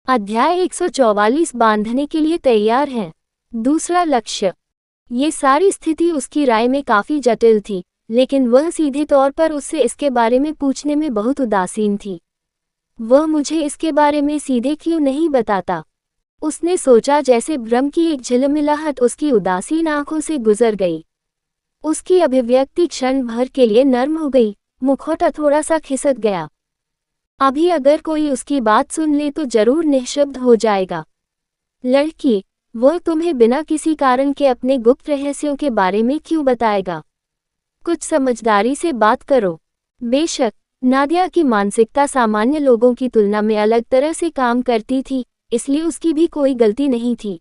अध्याय 144 बांधने के लिए तैयार हैं। दूसरा लक्ष्य। ये सारी स्थिति उसकी राय में काफी जटिल थी, लेकिन वह सीधे तौर पर उससे इसके बारे में पूछने में बहुत उदासीन थी। वह मुझे इसके बारे में सीधे क्यों नहीं बताता? उसने सोचा। जैसे भ्रम की एक झिलमिलाहट उसकी उदासीन आंखों से गुजर गई। उसकी अभिव्यक्ति क्षण भर के लिए नर्म हो गई, मुखौटा थोड़ा सा खिसक गया। अभी अगर कोई उसकी बात सुन ले तो जरूर निःशब्द हो जाएगा। लड़की, वह तुम्हें बिना किसी कारण के अपने गुप्त रहस्यों के बारे में क्यों बताएगा? कुछ समझदारी से बात करो। बेशक, नादिया की मानसिकता सामान्य लोगों की तुलना में अलग तरह से काम करती थी, इसलिए उसकी भी कोई गलती नहीं थी।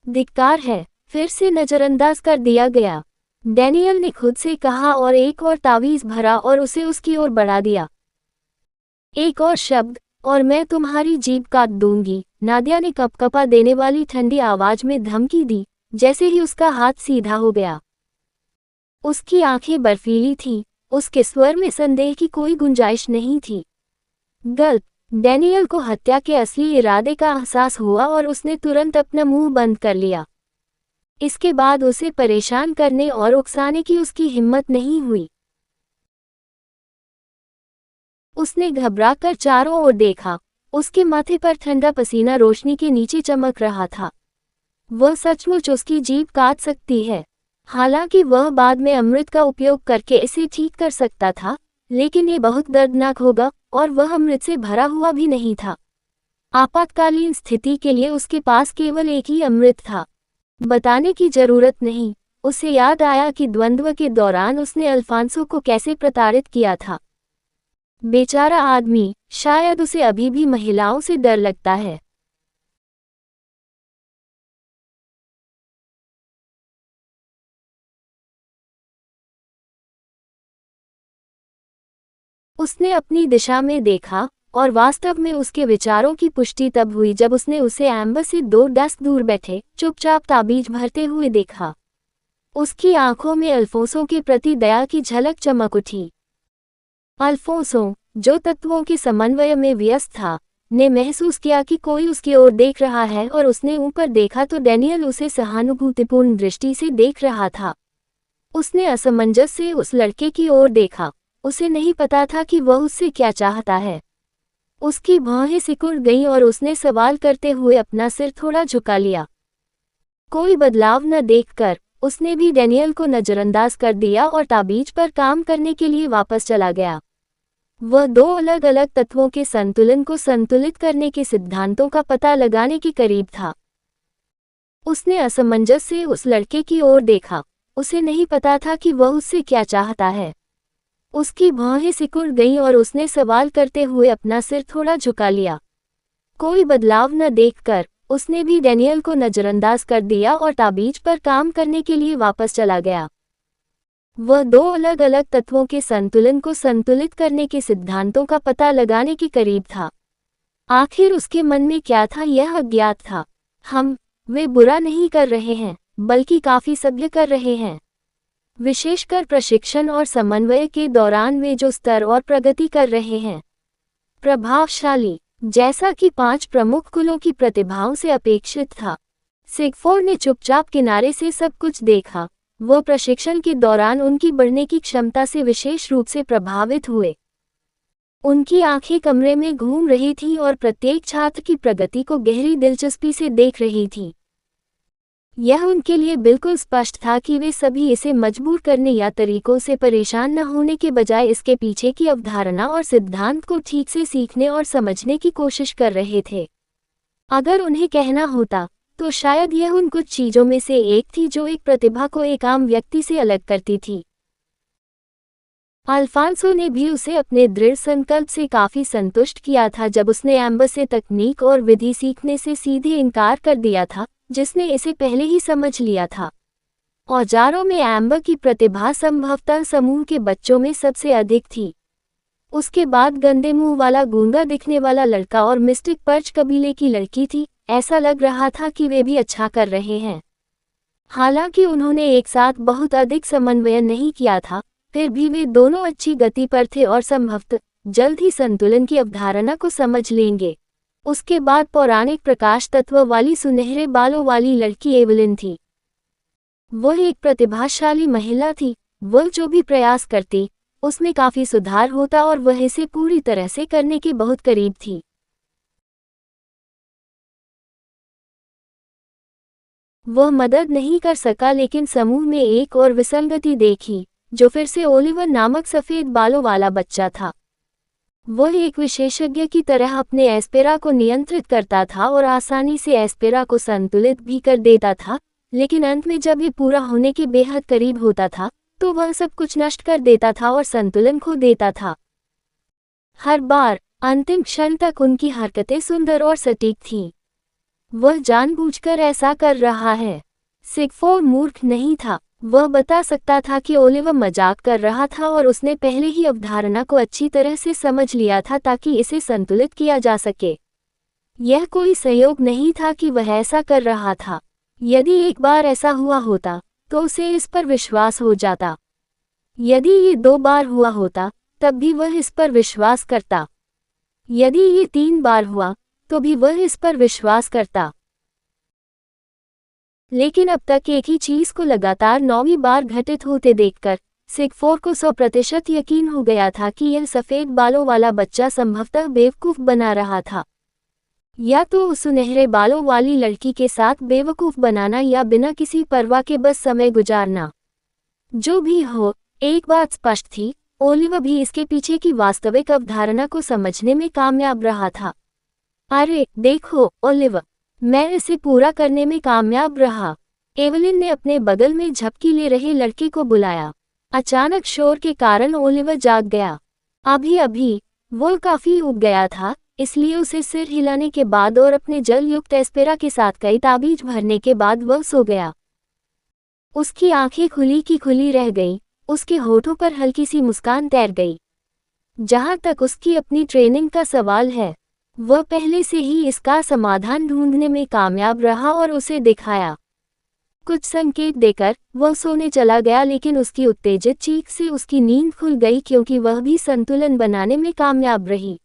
धिक्कार है, फिर से नजरअंदाज कर दिया गया, डैनियल ने खुद से कहा और एक और तावीज़ भरा और उसे उसकी ओर बढ़ा दिया। एक और शब्द और मैं तुम्हारी जीभ काट दूंगी, नादिया ने कपकपा देने वाली ठंडी आवाज में धमकी दी, जैसे ही उसका हाथ सीधा हो गया। उसकी आंखें बर्फीली थीं, उसके स्वर में संदेह की कोई गुंजाइश नहीं थी। गल्प। डैनियल को हत्या के असली इरादे का एहसास हुआ और उसने तुरंत अपना मुंह बंद कर लिया। इसके बाद उसे परेशान करने और उकसाने की उसकी हिम्मत नहीं हुई। उसने घबराकर चारों ओर देखा। उसके माथे पर ठंडा पसीना रोशनी के नीचे चमक रहा था। वह सचमुच उसकी जीभ काट सकती है। हालांकि वह बाद में अमृत का उपयोग करके इसे ठीक कर सकता था, लेकिन ये बहुत दर्दनाक होगा, और वह अमृत से भरा हुआ भी नहीं था। आपातकालीन स्थिति के लिए उसके पास केवल एक ही अमृत था। बताने की जरूरत नहीं। उसे याद आया कि द्वंद्व के दौरान उसने अल्फांसो को कैसे प्रताड़ित किया था। बेचारा आदमी, शायद उसे अभी भी महिलाओं से डर लगता है। उसने अपनी दिशा में देखा, और वास्तव में उसके विचारों की पुष्टि तब हुई जब उसने उसे एम्बर से 2 डेस्क दूर बैठे चुपचाप ताबीज भरते हुए देखा। उसकी आंखों में अल्फोंसो के प्रति दया की झलक चमक उठी। अल्फोंसो, जो तत्वों के समन्वय में व्यस्त था, ने महसूस किया कि कोई उसकी ओर देख रहा है, और उसने ऊपर देखा तो डैनियल उसे सहानुभूतिपूर्ण दृष्टि से देख रहा था। उसने असमंजस से उस लड़के की ओर देखा। उसे नहीं पता था कि वह उससे क्या चाहता है। उसकी भौहें सिकुड़ गईं और उसने सवाल करते हुए अपना सिर थोड़ा झुका लिया। कोई बदलाव न देखकर उसने भी डैनियल को नजरअंदाज कर दिया और ताबीज पर काम करने के लिए वापस चला गया। वह 2 अलग अलग तत्वों के संतुलन को संतुलित करने के सिद्धांतों का पता लगाने के करीब था। उसने असमंजस से उस लड़के की ओर देखा। उसे नहीं पता था कि वह उससे क्या चाहता है। उसकी भौहें सिकुड़ गईं और उसने सवाल करते हुए अपना सिर थोड़ा झुका लिया। कोई बदलाव न देखकर उसने भी डैनियल को नजरअंदाज कर दिया और ताबीज पर काम करने के लिए वापस चला गया। वह 2 अलग अलग तत्वों के संतुलन को संतुलित करने के सिद्धांतों का पता लगाने के करीब था। आखिर उसके मन में क्या था यह अज्ञात था। वे बुरा नहीं कर रहे हैं, बल्कि काफी सभ्य कर रहे हैं। विशेषकर प्रशिक्षण और समन्वय के दौरान वे जो स्तर और प्रगति कर रहे हैं, प्रभावशाली, जैसा कि 5 प्रमुख कुलों की प्रतिभाओं से अपेक्षित था। सिगफोर्ड ने चुपचाप किनारे से सब कुछ देखा। वह प्रशिक्षण के दौरान उनकी बढ़ने की क्षमता से विशेष रूप से प्रभावित हुए। उनकी आंखें कमरे में घूम रही थीं और प्रत्येक छात्र की प्रगति को गहरी दिलचस्पी से देख रही थीं। यह उनके लिए बिल्कुल स्पष्ट था कि वे सभी इसे मजबूर करने या तरीकों से परेशान न होने के बजाय इसके पीछे की अवधारणा और सिद्धांत को ठीक से सीखने और समझने की कोशिश कर रहे थे। अगर उन्हें कहना होता, तो शायद यह उन कुछ चीजों में से एक थी जो एक प्रतिभा को एक आम व्यक्ति से अलग करती थी। अल्फांसो ने भी उसे अपने दृढ़ संकल्प से काफी संतुष्ट किया था जब उसने एम्बर से तकनीक और विधि सीखने से सीधे इनकार कर दिया था, जिसने इसे पहले ही समझ लिया था। औजारों में एम्बर की प्रतिभा संभवतः समूह के बच्चों में सबसे अधिक थी। उसके बाद गंदे मुंह वाला गूंगा दिखने वाला लड़का और मिस्टिक पर्च कबीले की लड़की थी। ऐसा लग रहा था कि वे भी अच्छा कर रहे हैं। हालांकि उन्होंने एक साथ बहुत अधिक समन्वय नहीं किया था, फिर भी वे दोनों अच्छी गति पर थे और संभवतः जल्द ही संतुलन की अवधारणा को समझ लेंगे। उसके बाद पौराणिक प्रकाश तत्व वाली सुनहरे बालों वाली लड़की एवलिन थी। वह एक प्रतिभाशाली महिला थी। वह जो भी प्रयास करती उसमें काफी सुधार होता और वह इसे पूरी तरह से करने के बहुत करीब थी। वह मदद नहीं कर सका लेकिन समूह में एक और विसंगति देखी, जो फिर से ओलिवर नामक सफेद बालों वाला बच्चा था। वह एक विशेषज्ञ की तरह अपने एस्पेरा को नियंत्रित करता था और आसानी से एस्पेरा को संतुलित भी कर देता था, लेकिन अंत में जब ये पूरा होने के बेहद करीब होता था तो वह सब कुछ नष्ट कर देता था और संतुलन खो देता था। हर बार अंतिम क्षण तक उनकी हरकतें सुंदर और सटीक थीं। वह जानबूझकर ऐसा कर रहा है। सिगफोर मूर्ख नहीं था। वह बता सकता था कि ओलिवर मजाक कर रहा था और उसने पहले ही अवधारणा को अच्छी तरह से समझ लिया था ताकि इसे संतुलित किया जा सके। यह कोई संयोग नहीं था कि वह ऐसा कर रहा था। यदि एक बार ऐसा हुआ होता तो उसे इस पर विश्वास हो जाता। यदि ये 2 बार हुआ होता तब भी वह इस पर विश्वास करता। यदि ये 3 बार हुआ तो भी वह इस पर विश्वास करता। लेकिन अब तक एक ही चीज को लगातार 9वीं बार घटित होते देखकर सिगफोर को 100% यकीन हो गया था कि यह सफेद बालों वाला बच्चा संभवतः बेवकूफ बना रहा था। या तो उस सुनहरे बालों वाली लड़की के साथ बेवकूफ बनाना या बिना किसी परवाह के बस समय गुजारना। जो भी हो, एक बात स्पष्ट थी, ओलिवर भी इसके पीछे की वास्तविक अवधारणा को समझने में कामयाब रहा था। अरे देखो ओलिवर, मैं इसे पूरा करने में कामयाब रहा। एवलिन ने अपने बगल में झपकी ले रहे लड़के को बुलाया। अचानक शोर के कारण ओलिवर जाग गया। अभी वो काफी ऊब गया था, इसलिए उसे सिर हिलाने के बाद और अपने जल युक्त एस्पेरा के साथ कई ताबीज भरने के बाद वह सो गया। उसकी आंखें खुली की खुली रह गईं, उसके होठों पर हल्की सी मुस्कान तैर गई। जहां तक उसकी अपनी ट्रेनिंग का सवाल है, वह पहले से ही इसका समाधान ढूंढने में कामयाब रहा और उसे दिखाया। कुछ संकेत देकर वह सोने चला गया, लेकिन उसकी उत्तेजित चीख से उसकी नींद खुल गई क्योंकि वह भी संतुलन बनाने में कामयाब रही।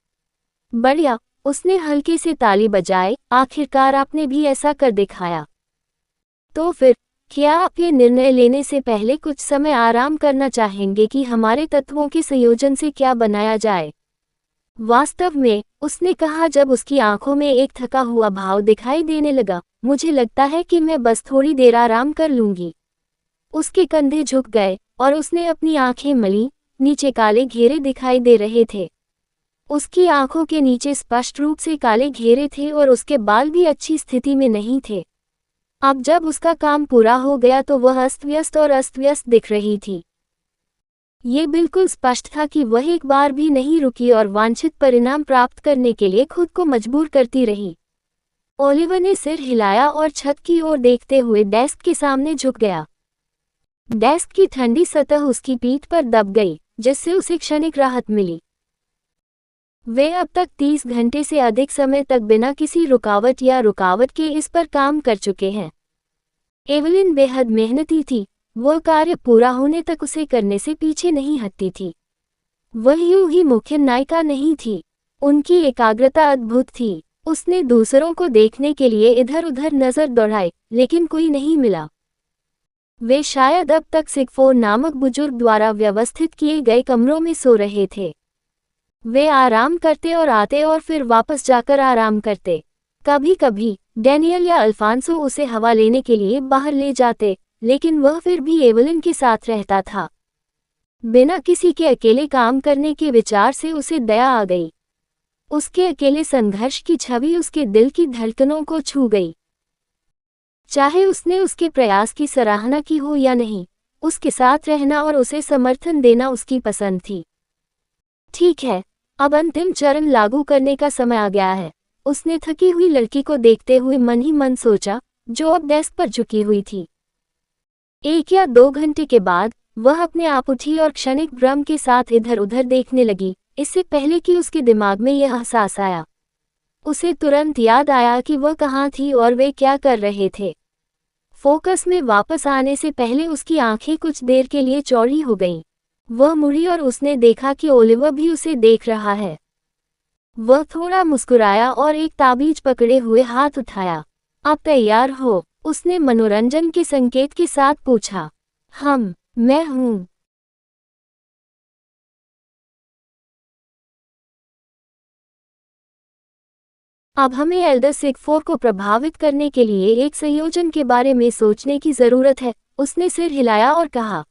बढ़िया, उसने हल्के से ताली बजाए, आखिरकार आपने भी ऐसा कर दिखाया। तो फिर क्या आप ये निर्णय लेने से पहले कुछ समय आराम करना चाहेंगे कि हमारे तत्वों के संयोजन से क्या बनाया जाए? वास्तव में, उसने कहा जब उसकी आंखों में एक थका हुआ भाव दिखाई देने लगा, मुझे लगता है कि मैं बस थोड़ी देर आराम कर लूंगी। उसके कंधे झुक गए और उसने अपनी आंखें मली। नीचे काले घेरे दिखाई दे रहे थे। उसकी आंखों के नीचे स्पष्ट रूप से काले घेरे थे और उसके बाल भी अच्छी स्थिति में नहीं थे। अब जब उसका काम पूरा हो गया तो वह अस्त-व्यस्त दिख रही थी। ये बिल्कुल स्पष्ट था कि वह एक बार भी नहीं रुकी और वांछित परिणाम प्राप्त करने के लिए खुद को मजबूर करती रही। ओलिवर ने सिर हिलाया और छत की ओर देखते हुए डेस्क के सामने झुक गया। डेस्क की ठंडी सतह उसकी पीठ पर दब गई, जिससे उसे क्षणिक राहत मिली। वे अब तक 30 घंटे से अधिक समय तक बिना किसी रुकावट के इस पर काम कर चुके हैं। एवलिन बेहद मेहनती थी। वह कार्य पूरा होने तक उसे करने से पीछे नहीं हटती थी। वह यूं ही मुख्य नायिका नहीं थी। उनकी एकाग्रता अद्भुत थी। उसने दूसरों को देखने के लिए इधर-उधर नजर दौड़ाई, लेकिन कोई नहीं मिला। वे शायद अब तक सिगफोर नामक बुजुर्ग द्वारा व्यवस्थित किए गए कमरों में सो रहे थे। वे आराम करते और आते और फिर वापस जाकर आराम करते। कभी-कभी डैनियल या अल्फांसो उसे हवा लेने के लिए बाहर ले जाते, लेकिन वह फिर भी एवलिन के साथ रहता था। बिना किसी के अकेले काम करने के विचार से उसे दया आ गई। उसके अकेले संघर्ष की छवि उसके दिल की धड़कनों को छू गई। चाहे उसने उसके प्रयास की सराहना की हो या नहीं, उसके साथ रहना और उसे समर्थन देना उसकी पसंद थी। ठीक है, अब अंतिम चरण लागू करने का समय आ गया है, उसने थकी हुई लड़की को देखते हुए मन ही मन सोचा, जो अब डेस्क पर झुकी हुई थी। 1 या 2 घंटे के बाद वह अपने आप उठी और क्षणिक भ्रम के साथ इधर-उधर देखने लगी, इससे पहले कि उसके दिमाग में यह एहसास आया। उसे तुरंत याद आया कि वह कहाँ थी और वे क्या कर रहे थे। फोकस में वापस आने से पहले उसकी आंखें कुछ देर के लिए चौड़ी हो गईं। वह मुड़ी और उसने देखा कि ओलिवर भी उसे देख रहा है। वह थोड़ा मुस्कुराया और एक ताबीज पकड़े हुए हाथ उठाया। आप तैयार हो? उसने मनोरंजन के संकेत के साथ पूछा। मैं हूँ। अब हमें एल्डर सिगफोर को प्रभावित करने के लिए एक संयोजन के बारे में सोचने की जरूरत है, उसने सिर हिलाया और कहा।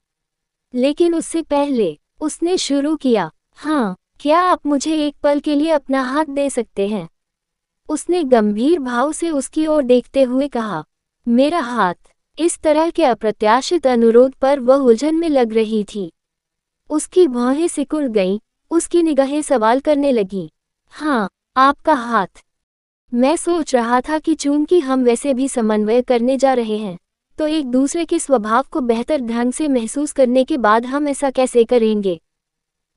लेकिन उससे पहले, उसने शुरू किया। हाँ, क्या आप मुझे एक पल के लिए अपना हाथ दे सकते हैं? उसने गंभीर भाव से उसकी ओर देखते हुए कहा। मेरा हाथ। इस तरह के अप्रत्याशित अनुरोध पर वह उलझन में लग रही थी। उसकी भौहें सिकुड़ गईं, उसकी निगाहें सवाल करने लगीं। हाँ, आपका हाथ। मैं सोच रहा था कि चूंकि हम वैसे भी समन्वय करने जा रहे हैं, तो एक दूसरे के स्वभाव को बेहतर ढंग से महसूस करने के बाद हम ऐसा कैसे करेंगे?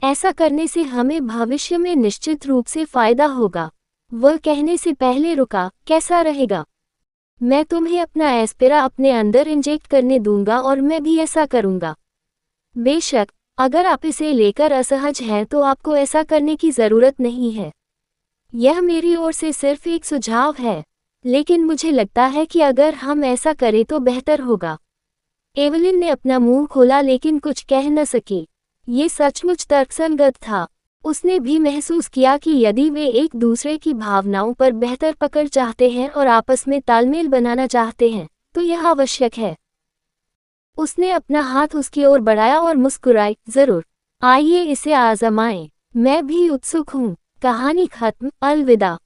ऐसा करने से हमें भविष्य में निश्चित रूप से फायदा होगा। वह कहने से पहले रुका। कैसा रहेगा? मैं तुम्हें अपना एस्पेरा अपने अंदर इंजेक्ट करने दूंगा और मैं भी ऐसा करूंगा। बेशक, अगर आप इसे लेकर असहज हैं तो आपको ऐसा करने की जरूरत नहीं है। यह मेरी ओर से सिर्फ एक सुझाव है, लेकिन मुझे लगता है कि अगर हम ऐसा करें तो बेहतर होगा। एवलिन ने अपना मुंह खोला लेकिन कुछ कह न सकी। ये सचमुच तर्कसंगत था। उसने भी महसूस किया कि यदि वे एक दूसरे की भावनाओं पर बेहतर पकड़ चाहते हैं और आपस में तालमेल बनाना चाहते हैं, तो यह आवश्यक है। उसने अपना हाथ उसकी ओर बढ़ाया और मुस्कुराई। जरूर, आइए इसे आजमाएं। मैं भी उत्सुक हूँ। कहानी खत्म। अलविदा।